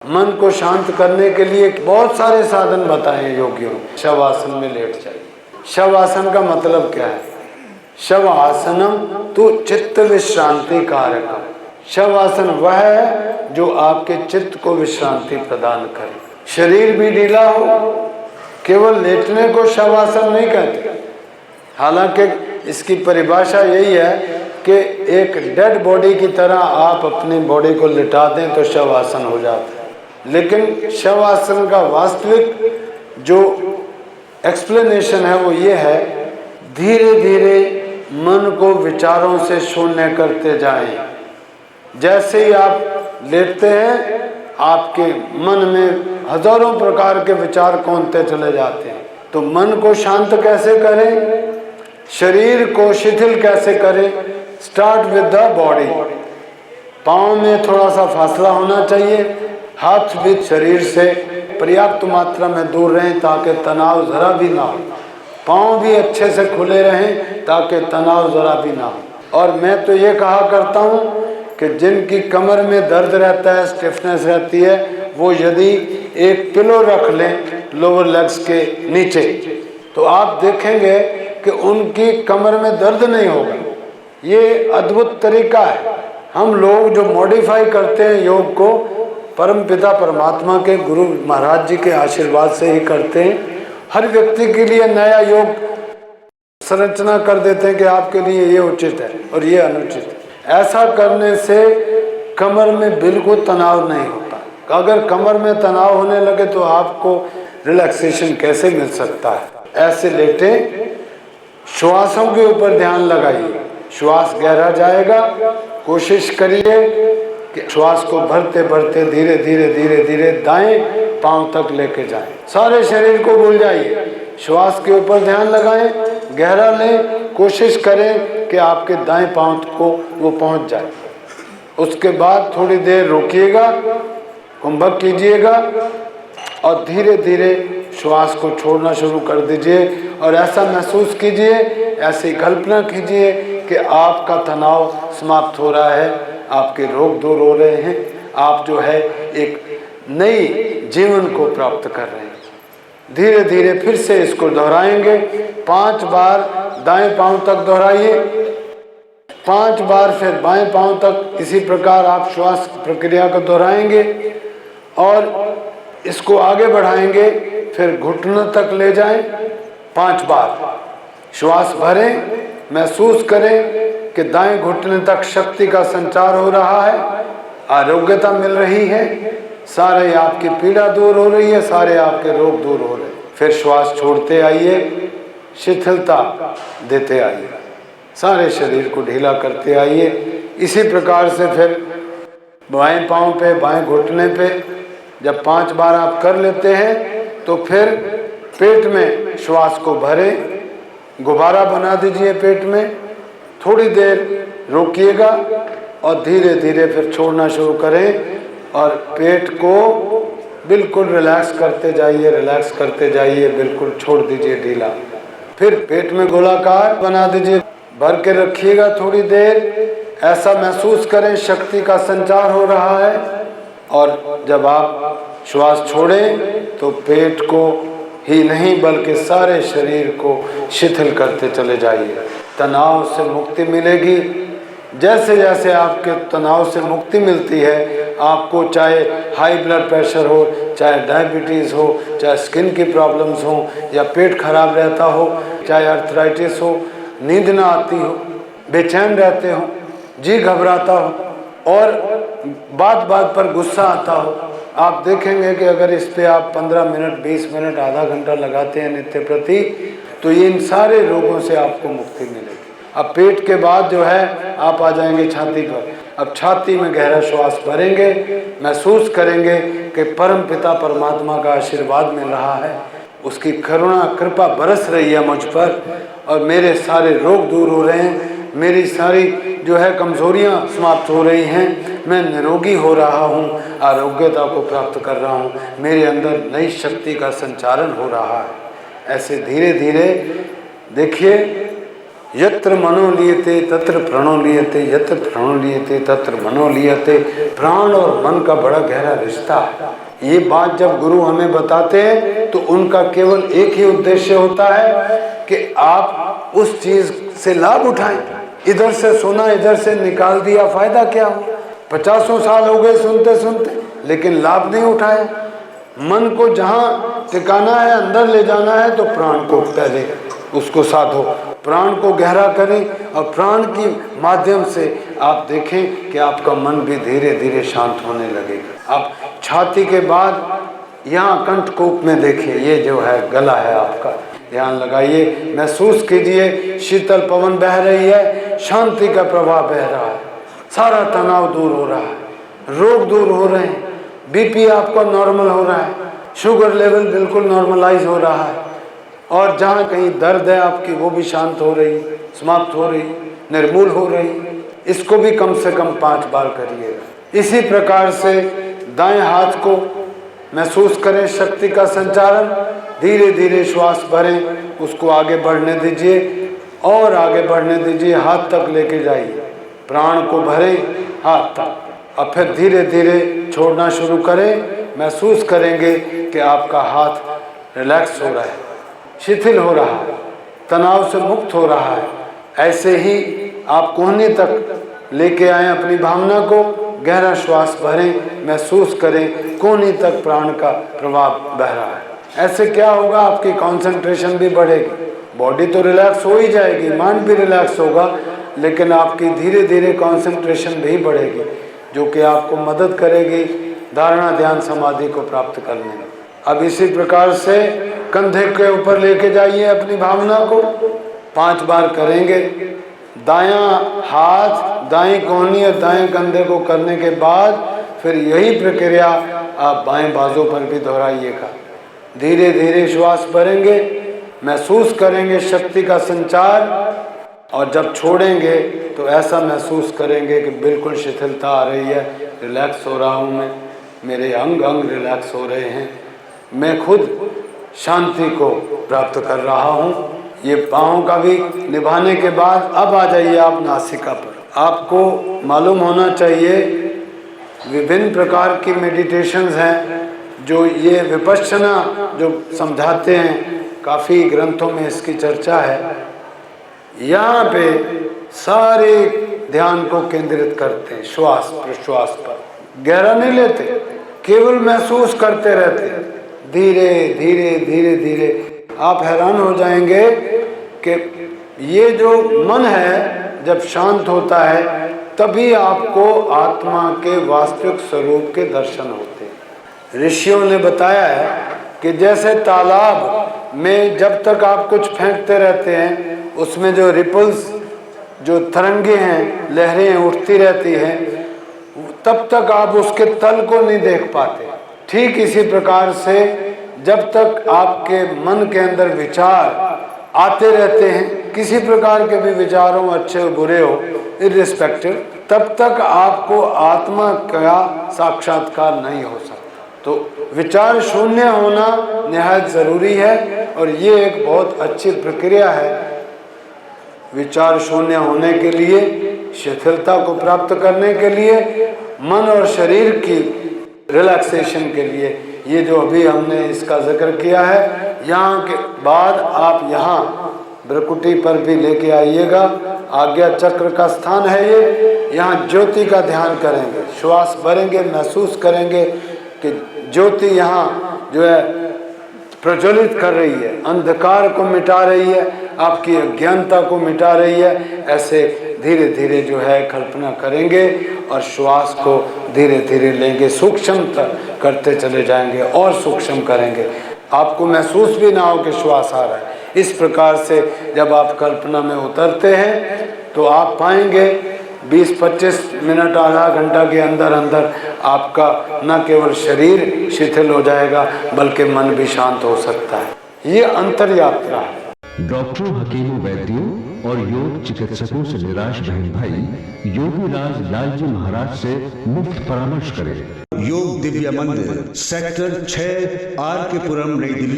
मन को शांत करने के लिए बहुत सारे साधन बताए योगियों ने। शवासन में लेट जाइए। शवासन का मतलब क्या है? शवासनम तो चित्त विश्रांति कारकम। शवासन वह है जो आपके चित्त को विश्रांति प्रदान करे। शरीर भी ढीला हो, केवल लेटने को शवासन नहीं कहते। हालांकि इसकी परिभाषा यही है कि एक डेड बॉडी की तरह आप अपनी बॉडी को लिटा दें तो शवासन हो जाता है। लेकिन शवासन का वास्तविक जो एक्सप्लेनेशन है वो ये है, धीरे धीरे मन को विचारों से शून्य करते जाएं। जैसे ही आप लेटते हैं आपके मन में हजारों प्रकार के विचार कौंधते चले जाते हैं। तो मन को शांत कैसे करें, शरीर को शिथिल कैसे करें? Start with the body. पाँव में थोड़ा सा फासला होना चाहिए, हाथ भी शरीर से पर्याप्त मात्रा में दूर रहें ताकि तनाव जरा भी ना हो। पाँव भी अच्छे से खुले रहें ताकि तनाव जरा भी ना हो। और मैं तो ये कहा करता हूँ कि जिनकी कमर में दर्द रहता है, स्टिफनेस रहती है, वो यदि एक पिलो रख लें लोअर लेग्स के नीचे तो आप देखेंगे कि उनकी कमर में दर्द नहीं होगा। ये अद्भुत तरीका है। हम लोग जो मॉडिफाई करते हैं योग को, परम पिता परमात्मा के गुरु महाराज जी के आशीर्वाद से ही करते हैं। हर व्यक्ति के लिए नया योग संरचना कर देते हैं कि आपके लिए ये उचित है और ये अनुचित है। ऐसा करने से कमर में बिल्कुल तनाव नहीं होता। अगर कमर में तनाव होने लगे तो आपको रिलैक्सेशन कैसे मिल सकता है? ऐसे लेटे, श्वासों के ऊपर ध्यान लगाइए। श्वास गहरा जाएगा, कोशिश करिए कि श्वास को भरते भरते धीरे धीरे धीरे धीरे दाएं पांव तक लेके जाएं। सारे शरीर को भूल जाइए, श्वास के ऊपर ध्यान लगाएं, गहरा लें, कोशिश करें कि आपके दाएं पांव को वो पहुंच जाए। उसके बाद थोड़ी देर रोकिएगा, कुंभक कीजिएगा और धीरे धीरे श्वास को छोड़ना शुरू कर दीजिए। और ऐसा महसूस कीजिए, ऐसी कल्पना कीजिए कि आपका तनाव समाप्त हो रहा है, आपके रोग दूर हो रहे हैं, आप जो है एक नई जीवन को प्राप्त कर रहे हैं। धीरे धीरे फिर से इसको दोहराएंगे। 5 बार दाएं पांव तक दोहराइए, 5 बार फिर बाएं पांव तक। इसी प्रकार आप श्वास प्रक्रिया को दोहराएंगे और इसको आगे बढ़ाएंगे। फिर घुटनों तक ले जाएं 5 बार। श्वास भरें, महसूस करें कि दाएं घुटने तक शक्ति का संचार हो रहा है, आरोग्यता मिल रही है, सारे आपकी पीड़ा दूर हो रही है, सारे आपके रोग दूर हो रहे हैं। फिर श्वास छोड़ते आइए, शिथिलता देते आइए, सारे शरीर को ढीला करते आइए। इसी प्रकार से फिर बाएं पांव पे, बाएं घुटने पे जब 5 बार आप कर लेते हैं तो फिर पेट में श्वास को भरें, गुब्बारा बना दीजिए पेट में, थोड़ी देर रोकिएगा और धीरे धीरे फिर छोड़ना शुरू करें और पेट को बिल्कुल रिलैक्स करते जाइए, रिलैक्स करते जाइए, बिल्कुल छोड़ दीजिए ढीला। फिर पेट में गोलाकार बना दीजिए, भर के रखिएगा थोड़ी देर। ऐसा महसूस करें शक्ति का संचार हो रहा है। और जब आप श्वास छोड़ें तो पेट को ही नहीं बल्कि सारे शरीर को शिथिल करते चले जाइए। तनाव से मुक्ति मिलेगी। जैसे जैसे आपके तनाव से मुक्ति मिलती है, आपको चाहे हाई ब्लड प्रेशर हो, चाहे डायबिटीज़ हो, चाहे स्किन की प्रॉब्लम्स हो, या पेट खराब रहता हो, चाहे आर्थराइटिस हो, नींद ना आती हो, बेचैन रहते हो, जी घबराता हो और बात बात पर गुस्सा आता हो, आप देखेंगे कि अगर इस पे आप 15 मिनट, 20 मिनट, आधा घंटा लगाते हैं नित्य प्रति, तो ये इन सारे रोगों से आपको मुक्ति मिलेगी। अब पेट के बाद जो है आप आ जाएंगे छाती पर। अब छाती में गहरा श्वास भरेंगे, महसूस करेंगे कि परम पिता परमात्मा का आशीर्वाद मिल रहा है, उसकी करुणा कृपा बरस रही है मुझ पर और मेरे सारे रोग दूर हो रहे हैं, मेरी सारी जो है कमजोरियां समाप्त हो रही हैं, मैं निरोगी हो रहा हूँ, आरोग्यता को प्राप्त कर रहा हूँ, मेरे अंदर नई शक्ति का संचारण हो रहा है। ऐसे धीरे धीरे देखिए यत्र मनो लियते तत्र प्रणो लियते, यत्र प्रणो लियते तत्र मनो लियते। प्राण और मन का बड़ा गहरा रिश्ता है। ये बात जब गुरु हमें बताते हैं तो उनका केवल एक ही उद्देश्य होता है कि आप उस चीज से लाभ उठाएं। इधर से सुना, इधर से निकाल दिया, फायदा क्या हो? 50 साल हो गए सुनते सुनते, लेकिन लाभ नहीं उठाया। मन को जहाँ टिकाना है, अंदर ले जाना है, तो प्राण को पहले उसको साधो, प्राण को गहरा करें और प्राण के माध्यम से आप देखें कि आपका मन भी धीरे धीरे शांत होने लगेगा। आप छाती के बाद यहाँ कंठकूप में देखिए, ये जो है गला है आपका, ध्यान लगाइए, महसूस कीजिए शीतल पवन बह रही है, शांति का प्रवाह बह रहा है, सारा तनाव दूर हो रहा है, रोग दूर हो रहे हैं, बीपी आपका नॉर्मल हो रहा है, शुगर लेवल बिल्कुल नॉर्मलाइज हो रहा है, और जहाँ कहीं दर्द है आपकी वो भी शांत हो रही, समाप्त हो रही, निर्मूल हो रही। इसको भी कम से कम 5 बार करिएगा। इसी प्रकार से दाएं हाथ को महसूस करें शक्ति का संचारण, धीरे धीरे श्वास भरें, उसको आगे बढ़ने दीजिए और आगे बढ़ने दीजिए, हाथ तक लेके जाइए, प्राण को भरें हाथ तक, और फिर धीरे धीरे छोड़ना शुरू करें। महसूस करेंगे कि आपका हाथ रिलैक्स हो रहा है, शिथिल हो रहा है, तनाव से मुक्त हो रहा है। ऐसे ही आप कोहनी तक लेके आएं अपनी भावना को, गहरा श्वास भरें, महसूस करें कोहनी तक प्राण का प्रवाह बह रहा है। ऐसे क्या होगा, आपकी कंसंट्रेशन भी बढ़ेगी, बॉडी तो रिलैक्स हो ही जाएगी, माइंड भी रिलैक्स होगा, लेकिन आपकी धीरे धीरे कंसंट्रेशन भी बढ़ेगी, जो कि आपको मदद करेगी धारणा ध्यान समाधि को प्राप्त करने में। अब इसी प्रकार से कंधे के ऊपर लेके जाइए अपनी भावना को, 5 बार करेंगे। दायां हाथ, दाएं कोहनी और दाएं कंधे को करने के बाद फिर यही प्रक्रिया आप बाएं बाजू पर भी दोहराइएगा। धीरे धीरे श्वास भरेंगे, महसूस करेंगे शक्ति का संचार, और जब छोड़ेंगे तो ऐसा महसूस करेंगे कि बिल्कुल शिथिलता आ रही है, रिलैक्स हो रहा हूँ मैं, मेरे अंग अंग रिलैक्स हो रहे हैं, मैं खुद शांति को प्राप्त कर रहा हूँ। ये पाँव का भी निभाने के बाद अब आ जाइए आप नासिका पर। आपको मालूम होना चाहिए विभिन्न प्रकार की मेडिटेशंस हैं जो ये विपश्यना जो समझाते हैं, काफ़ी ग्रंथों में इसकी चर्चा है। यहाँ पे सारे ध्यान को केंद्रित करते हैं श्वास प्रश्वास पर, गहरा नहीं लेते, केवल महसूस करते रहते हैं, धीरे धीरे धीरे धीरे। आप हैरान हो जाएंगे कि ये जो मन है जब शांत होता है तभी आपको आत्मा के वास्तविक स्वरूप के दर्शन होते हैं। ऋषियों ने बताया है कि जैसे तालाब में जब तक आप कुछ फेंकते रहते हैं उसमें जो रिपल्स, जो तरंगे हैं, लहरें उठती रहती हैं, तब तक आप उसके तल को नहीं देख पाते। ठीक इसी प्रकार से जब तक आपके मन के अंदर विचार आते रहते हैं, किसी प्रकार के भी विचार हो, अच्छे हो बुरे हो, इर्रिस्पेक्टिव, तब तक आपको आत्मा का साक्षात्कार नहीं हो सकता। तो विचार शून्य होना निहायत ज़रूरी है, और ये एक बहुत अच्छी प्रक्रिया है। विचार शून्य होने के लिए, शिथिलता को प्राप्त करने के लिए, मन और शरीर की रिलैक्सेशन के लिए, ये जो अभी हमने इसका जिक्र किया है, यहाँ के बाद आप यहाँ भ्रकुटी पर भी लेके आइएगा। आज्ञा चक्र का स्थान है ये, यहाँ ज्योति का ध्यान करेंगे, श्वास भरेंगे, महसूस करेंगे कि ज्योति यहाँ जो है प्रज्वलित कर रही है, अंधकार को मिटा रही है, आपकी अज्ञानता को मिटा रही है। ऐसे धीरे धीरे जो है कल्पना करेंगे और श्वास को धीरे धीरे लेंगे, सूक्ष्म करते चले जाएंगे और सूक्ष्म करेंगे, आपको महसूस भी ना हो कि श्वास आ रहा है। इस प्रकार से जब आप कल्पना में उतरते हैं तो आप पाएंगे 20-25 मिनट, आधा घंटा के अंदर अंदर आपका न केवल शरीर शिथिल हो जाएगा बल्कि मन भी शांत हो सकता है। ये अंतर यात्रा है। डॉक्टरों, हकीमों, वैद्यों और योग चिकित्सकों से निराश बहन भाई योगी राज लालजी महाराज से मुफ्त परामर्श करें। योग दिव्य मंदिर, सेक्टर 6, आर के पुरम, नई दिल्ली।